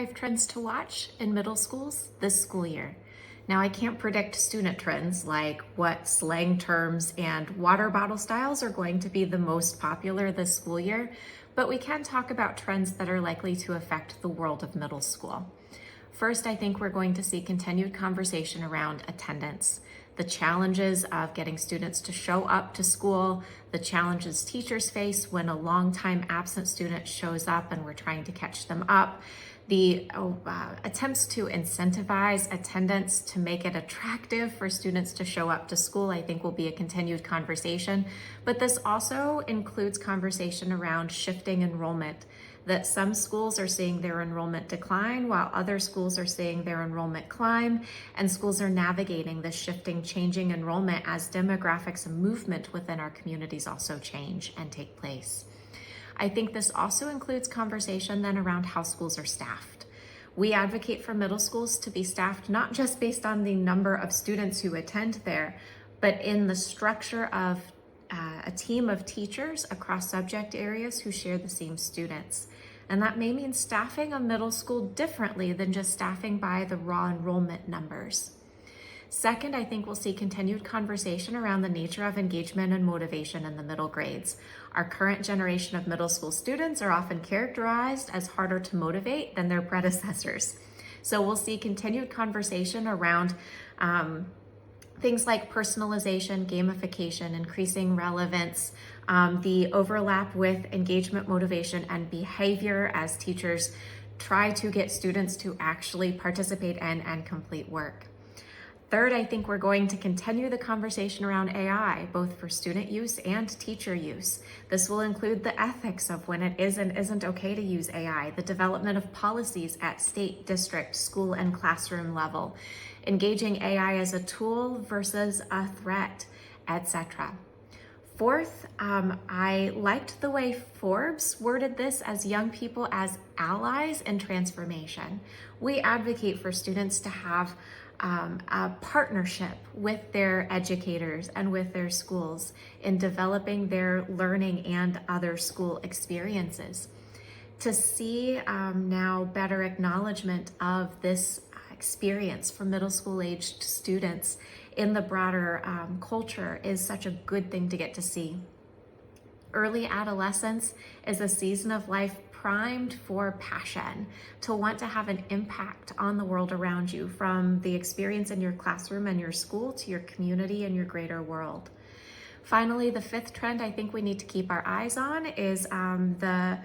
5 trends to watch in middle schools this school year. Now, I can't predict student trends like what slang terms and water bottle styles are going to be the most popular this school year, but we can talk about trends that are likely to affect the world of middle school. First, I think we're going to see continued conversation around attendance, the challenges of getting students to show up to school, the challenges teachers face when a long time absent student shows up and we're trying to catch them up, the attempts to incentivize attendance to make it attractive for students to show up to school, I think will be a continued conversation. But this also includes conversation around shifting enrollment, that some schools are seeing their enrollment decline while other schools are seeing their enrollment climb, and schools are navigating this shifting, changing enrollment as demographics and movement within our communities also change and take place. I think this also includes conversation then around how schools are staffed. We advocate for middle schools to be staffed not just based on the number of students who attend there, but in the structure of a team of teachers across subject areas who share the same students. And that may mean staffing a middle school differently than just staffing by the raw enrollment numbers. Second, I think we'll see continued conversation around the nature of engagement and motivation in the middle grades. Our current generation of middle school students are often characterized as harder to motivate than their predecessors. So we'll see continued conversation around things like personalization, gamification, increasing relevance, the overlap with engagement, motivation, and behavior as teachers try to get students to actually participate in and complete work. Third, I think we're going to continue the conversation around AI, both for student use and teacher use. This will include the ethics of when it is and isn't okay to use AI, the development of policies at state, district, school, and classroom level, engaging AI as a tool versus a threat, etc. Fourth, I liked the way Forbes worded this as young people as allies in transformation. We advocate for students to have a partnership with their educators and with their schools in developing their learning and other school experiences. To see now better acknowledgement of this experience for middle school aged students in the broader culture is such a good thing to get to see. Early adolescence is a season of life primed for passion, to want to have an impact on the world around you, from the experience in your classroom and your school to your community and your greater world. Finally, the fifth trend I think we need to keep our eyes on is the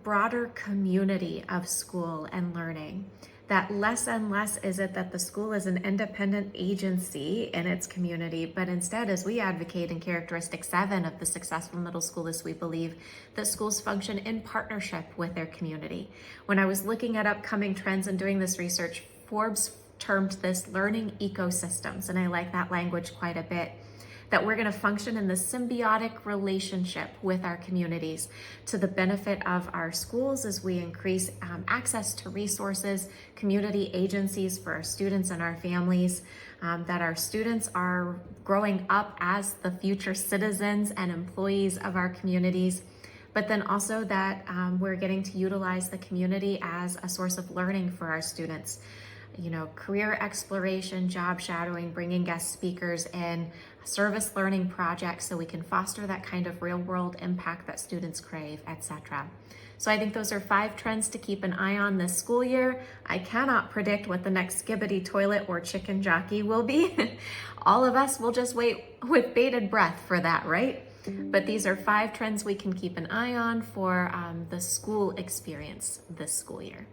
broader community of school and learning. That less and less is it that the school is an independent agency in its community, but instead, as we advocate in characteristic 7 of the successful middle school, is we believe that schools function in partnership with their community. When I was looking at upcoming trends and doing this research, Forbes termed this learning ecosystems, and I like that language quite a bit. That we're going to function in the symbiotic relationship with our communities to the benefit of our schools as we increase access to resources, community agencies for our students and our families, that our students are growing up as the future citizens and employees of our communities, but then also that we're getting to utilize the community as a source of learning for our students. You know, career exploration, job shadowing, bringing guest speakers in, service learning projects so we can foster that kind of real world impact that students crave, etc. So I think those are 5 trends to keep an eye on this school year. I cannot predict what the next Skibbity toilet or chicken jockey will be. All of us will just wait with bated breath for that, right? But these are 5 trends we can keep an eye on for the school experience this school year.